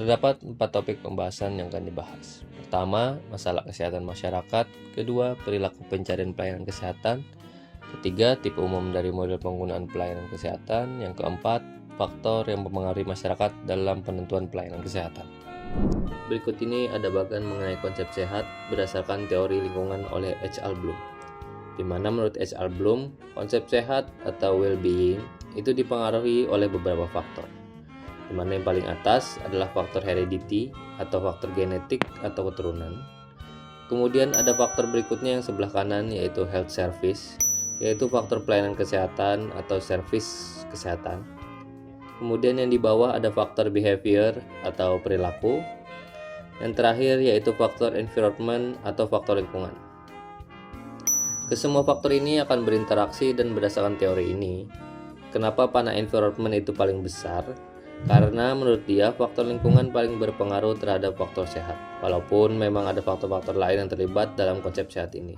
Terdapat 4 topik pembahasan yang akan dibahas. Pertama, masalah kesehatan masyarakat. Kedua, perilaku pencarian pelayanan kesehatan. Ketiga, tipe umum dari model penggunaan pelayanan kesehatan. Yang keempat, faktor yang mempengaruhi masyarakat dalam penentuan pelayanan kesehatan. Berikut ini ada bagian mengenai konsep sehat berdasarkan teori lingkungan oleh H.L. Bloom. Di mana menurut H.L. Bloom, konsep sehat atau well-being itu dipengaruhi oleh beberapa faktor. Di mana yang paling atas adalah faktor heredity atau faktor genetik atau keturunan. Kemudian ada faktor berikutnya yang sebelah kanan yaitu health service, yaitu faktor pelayanan kesehatan atau service kesehatan. Kemudian yang di bawah ada faktor behavior atau perilaku. Yang terakhir yaitu faktor environment atau faktor lingkungan. Kesemua faktor ini akan berinteraksi dan berdasarkan teori ini. Kenapa panah environment itu paling besar? Karena menurut dia faktor lingkungan paling berpengaruh terhadap faktor sehat, walaupun memang ada faktor-faktor lain yang terlibat dalam konsep sehat ini.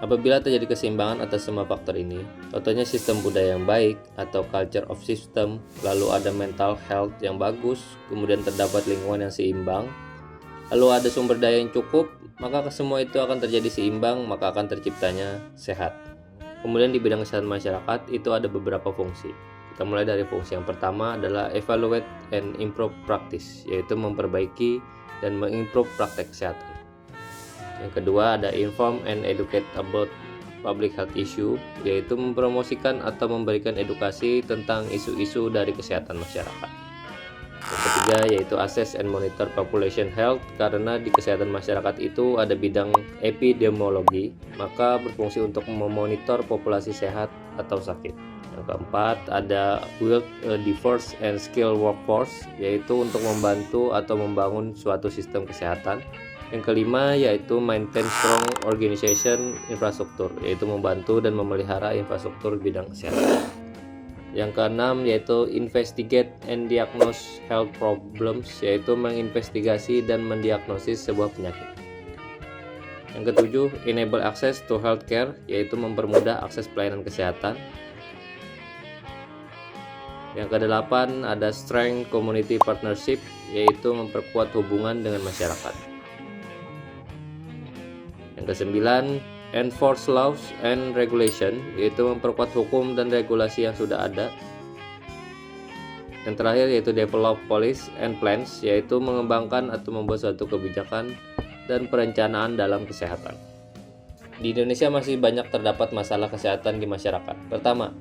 Apabila terjadi keseimbangan atas semua faktor ini, contohnya sistem budaya yang baik atau culture of system, lalu ada mental health yang bagus, kemudian terdapat lingkungan yang seimbang, lalu ada sumber daya yang cukup, maka semua itu akan terjadi seimbang, maka akan terciptanya sehat. Kemudian di bidang kesehatan masyarakat itu ada beberapa fungsi. Kita mulai dari fungsi yang pertama adalah evaluate and improve practice, yaitu memperbaiki dan mengimprove praktek kesehatan. Yang kedua ada inform and educate about public health issue, yaitu mempromosikan atau memberikan edukasi tentang isu-isu dari kesehatan masyarakat. Yang ketiga yaitu assess and monitor population health, karena di kesehatan masyarakat itu ada bidang epidemiologi, maka berfungsi untuk memonitor populasi sehat atau sakit. Yang keempat ada build a diverse and skilled workforce, yaitu untuk membantu atau membangun suatu sistem kesehatan. Yang kelima yaitu maintain strong organization infrastruktur, yaitu membantu dan memelihara infrastruktur bidang kesehatan. Yang keenam yaitu investigate and diagnose health problems, yaitu menginvestigasi dan mendiagnosis sebuah penyakit. Yang ketujuh enable access to healthcare, yaitu mempermudah akses pelayanan kesehatan. Yang kedelapan ada strength community partnership, yaitu memperkuat hubungan dengan masyarakat. Yang kesembilan enforce laws and regulation, yaitu memperkuat hukum dan regulasi yang sudah ada. Yang terakhir yaitu develop policy and plans, yaitu mengembangkan atau membuat suatu kebijakan dan perencanaan dalam kesehatan. Di Indonesia masih banyak terdapat masalah kesehatan di masyarakat. Pertama,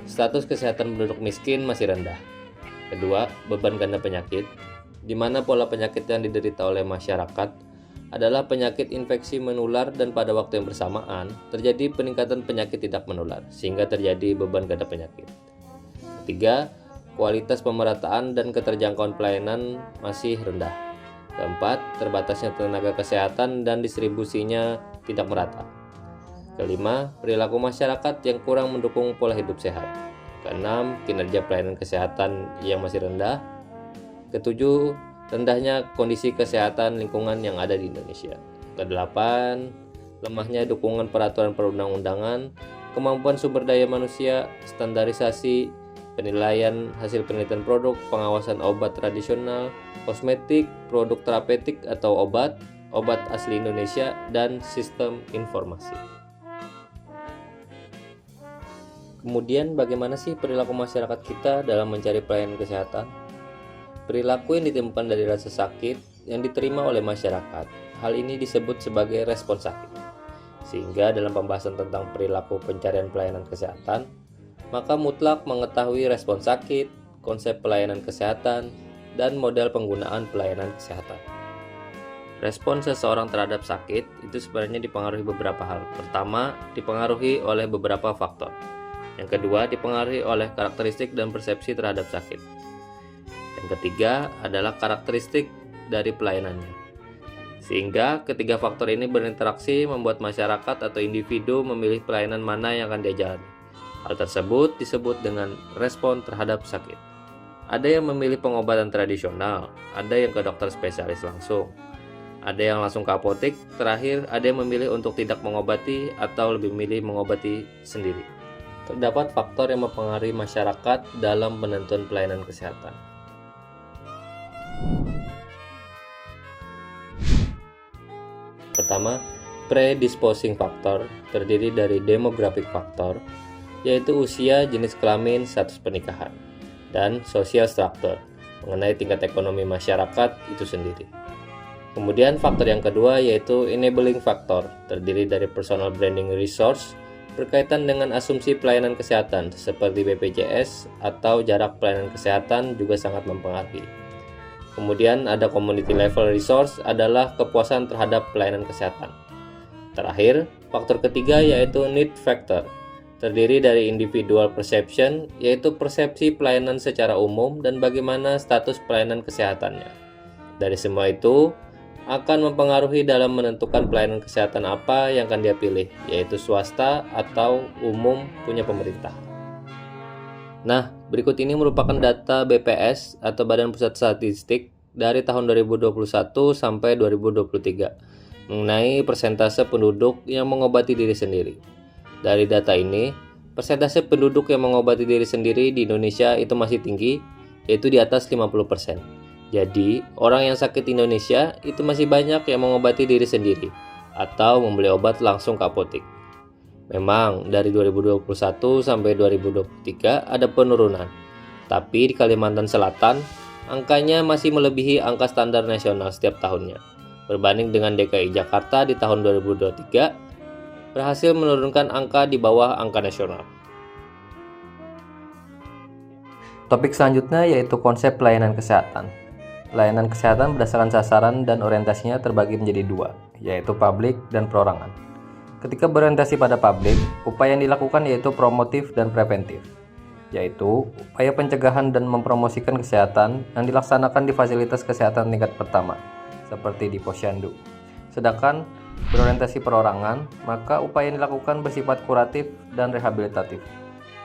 status kesehatan penduduk miskin masih rendah. Kedua, beban ganda penyakit, di mana pola penyakit yang diderita oleh masyarakat adalah penyakit infeksi menular dan pada waktu yang bersamaan terjadi peningkatan penyakit tidak menular sehingga terjadi beban ganda penyakit. Ketiga, kualitas pemerataan dan keterjangkauan pelayanan masih rendah. Keempat, terbatasnya tenaga kesehatan dan distribusinya tidak merata. Kelima, perilaku masyarakat yang kurang mendukung pola hidup sehat. Keenam, kinerja pelayanan kesehatan yang masih rendah. Ketujuh, rendahnya kondisi kesehatan lingkungan yang ada di Indonesia. Kedelapan, lemahnya dukungan peraturan perundang-undangan, kemampuan sumber daya manusia, standarisasi, penilaian hasil penelitian produk, pengawasan obat tradisional, kosmetik, produk terapeutik atau obat asli Indonesia, dan sistem informasi. Kemudian bagaimana sih perilaku masyarakat kita dalam mencari pelayanan kesehatan? Perilaku yang ditemukan dari rasa sakit yang diterima oleh masyarakat, hal ini disebut sebagai respon sakit. Sehingga dalam pembahasan tentang perilaku pencarian pelayanan kesehatan, maka mutlak mengetahui respon sakit, konsep pelayanan kesehatan, dan model penggunaan pelayanan kesehatan. Respon seseorang terhadap sakit itu sebenarnya dipengaruhi beberapa hal. Pertama, dipengaruhi oleh beberapa faktor. Yang kedua, dipengaruhi oleh karakteristik dan persepsi terhadap sakit. Yang ketiga adalah karakteristik dari pelayanannya. Sehingga ketiga faktor ini berinteraksi membuat masyarakat atau individu memilih pelayanan mana yang akan dia jalani. Hal tersebut disebut dengan respon terhadap sakit. Ada yang memilih pengobatan tradisional, ada yang ke dokter spesialis langsung, ada yang langsung ke apotek, terakhir ada yang memilih untuk tidak mengobati atau lebih memilih mengobati sendiri. Terdapat faktor yang mempengaruhi masyarakat dalam penentuan pelayanan kesehatan. pertama, predisposing factor, terdiri dari demographic factor, yaitu usia, jenis kelamin, status pernikahan, dan social structure, mengenai tingkat ekonomi masyarakat itu sendiri. Kemudian faktor yang kedua yaitu enabling factor, terdiri dari personal branding resource, berkaitan dengan asumsi pelayanan kesehatan seperti BPJS atau jarak pelayanan kesehatan juga sangat mempengaruhi. Kemudian ada community level resource adalah kepuasan terhadap pelayanan kesehatan. Terakhir, faktor ketiga yaitu need factor, terdiri dari individual perception, yaitu persepsi pelayanan secara umum dan bagaimana status pelayanan kesehatannya. Dari semua itu akan mempengaruhi dalam menentukan pelayanan kesehatan apa yang akan dia pilih, yaitu swasta atau umum punya pemerintah. Nah, berikut ini merupakan data BPS atau Badan Pusat Statistik dari tahun 2021 sampai 2023 mengenai persentase penduduk yang mengobati diri sendiri. Dari data ini, persentase penduduk yang mengobati diri sendiri di Indonesia itu masih tinggi, yaitu di atas 50%. Jadi, orang yang sakit di Indonesia itu masih banyak yang mengobati diri sendiri atau membeli obat langsung ke apotek. Memang dari 2021 sampai 2023 ada penurunan, tapi di Kalimantan Selatan angkanya masih melebihi angka standar nasional setiap tahunnya. Berbanding dengan DKI Jakarta di tahun 2023 berhasil menurunkan angka di bawah angka nasional. Topik selanjutnya yaitu konsep pelayanan kesehatan. Pelayanan kesehatan berdasarkan sasaran dan orientasinya terbagi menjadi dua, yaitu publik dan perorangan. Ketika berorientasi pada publik, upaya yang dilakukan yaitu promotif dan preventif, yaitu upaya pencegahan dan mempromosikan kesehatan yang dilaksanakan di fasilitas kesehatan tingkat pertama, seperti di posyandu. Sedangkan berorientasi perorangan, maka upaya yang dilakukan bersifat kuratif dan rehabilitatif,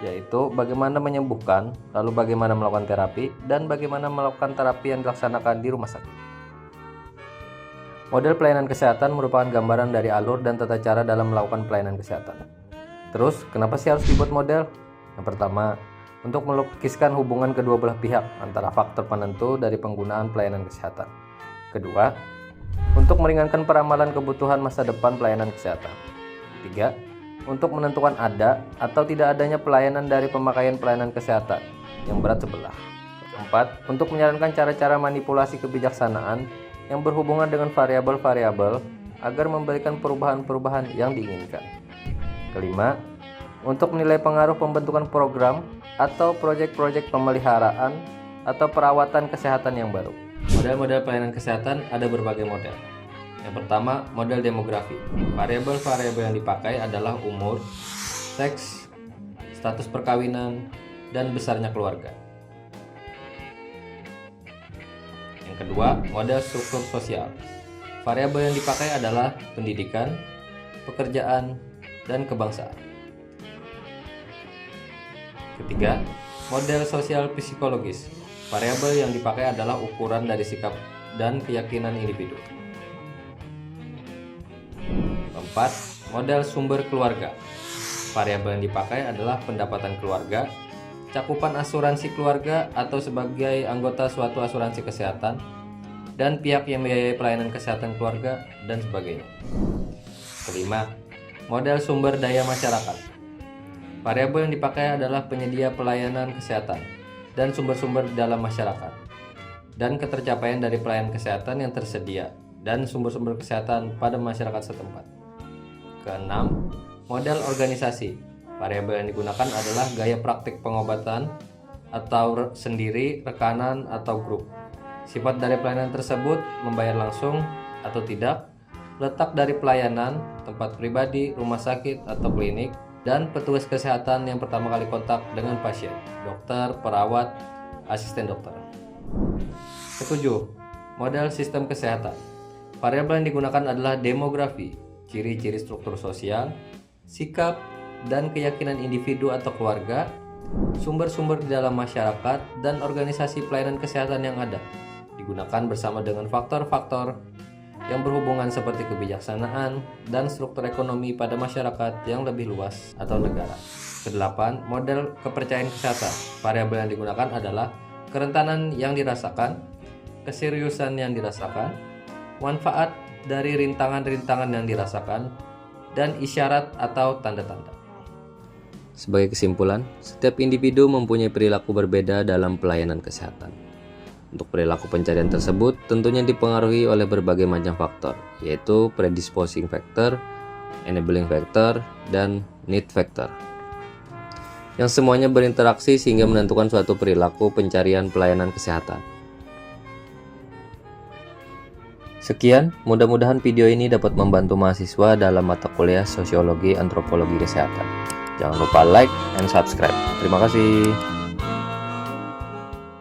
yaitu bagaimana menyembuhkan, lalu bagaimana melakukan terapi, dan bagaimana melakukan terapi yang dilaksanakan di rumah sakit. Model pelayanan kesehatan merupakan gambaran dari alur dan tata cara dalam melakukan pelayanan kesehatan. Terus, kenapa sih harus dibuat model? Yang pertama, untuk melukiskan hubungan kedua belah pihak antara faktor penentu dari penggunaan pelayanan kesehatan. Kedua, untuk meringankan peramalan kebutuhan masa depan pelayanan kesehatan. Tiga, untuk menentukan ada atau tidak adanya pelayanan dari pemakaian pelayanan kesehatan yang berat sebelah. Keempat, untuk menyarankan cara-cara manipulasi kebijaksanaan yang berhubungan dengan variabel-variabel agar memberikan perubahan-perubahan yang diinginkan. Kelima, untuk menilai pengaruh pembentukan program atau proyek-proyek pemeliharaan atau perawatan kesehatan yang baru. Model-model pelayanan kesehatan ada berbagai model. Yang pertama, model demografi. Variabel-variabel yang dipakai adalah umur, seks, status perkawinan, dan besarnya keluarga. Yang kedua, model struktur sosial. Variabel yang dipakai adalah pendidikan, pekerjaan, dan kebangsaan. Ketiga, model sosial psikologis. Variabel yang dipakai adalah ukuran dari sikap dan keyakinan individu. Keempat, model sumber keluarga. Variabel yang dipakai adalah pendapatan keluarga, cakupan asuransi keluarga atau sebagai anggota suatu asuransi kesehatan, dan pihak yang membiayai pelayanan kesehatan keluarga, dan sebagainya. Kelima, model sumber daya masyarakat. Variabel yang dipakai adalah penyedia pelayanan kesehatan dan sumber-sumber di dalam masyarakat, dan ketercapaian dari pelayanan kesehatan yang tersedia dan sumber-sumber kesehatan pada masyarakat setempat. Keenam, model organisasi. Variabel yang digunakan adalah gaya praktik pengobatan atau sendiri, rekanan, atau grup. Sifat dari pelayanan tersebut, membayar langsung atau tidak, letak dari pelayanan, tempat pribadi, rumah sakit, atau klinik, dan petugas kesehatan yang pertama kali kontak dengan pasien, dokter, perawat, asisten dokter. Ketujuh, model sistem kesehatan. Variabel yang digunakan adalah demografi, ciri-ciri struktur sosial, sikap, dan keyakinan individu atau keluarga, sumber-sumber di dalam masyarakat, dan organisasi pelayanan kesehatan yang ada, digunakan bersama dengan faktor-faktor yang berhubungan seperti kebijaksanaan dan struktur ekonomi pada masyarakat yang lebih luas atau negara. Kedelapan, model kepercayaan kesehatan. Variabel yang digunakan adalah kerentanan yang dirasakan, keseriusan yang dirasakan, manfaat dari rintangan-rintangan yang dirasakan, dan isyarat atau tanda-tanda. Sebagai kesimpulan, setiap individu mempunyai perilaku berbeda dalam pelayanan kesehatan. Untuk perilaku pencarian tersebut tentunya dipengaruhi oleh berbagai macam faktor, yaitu predisposing factor, enabling factor, dan need factor, yang semuanya berinteraksi sehingga menentukan suatu perilaku pencarian pelayanan kesehatan. Sekian, mudah-mudahan video ini dapat membantu mahasiswa dalam mata kuliah Sosiologi Antropologi Kesehatan. Jangan lupa like and subscribe. Terima kasih.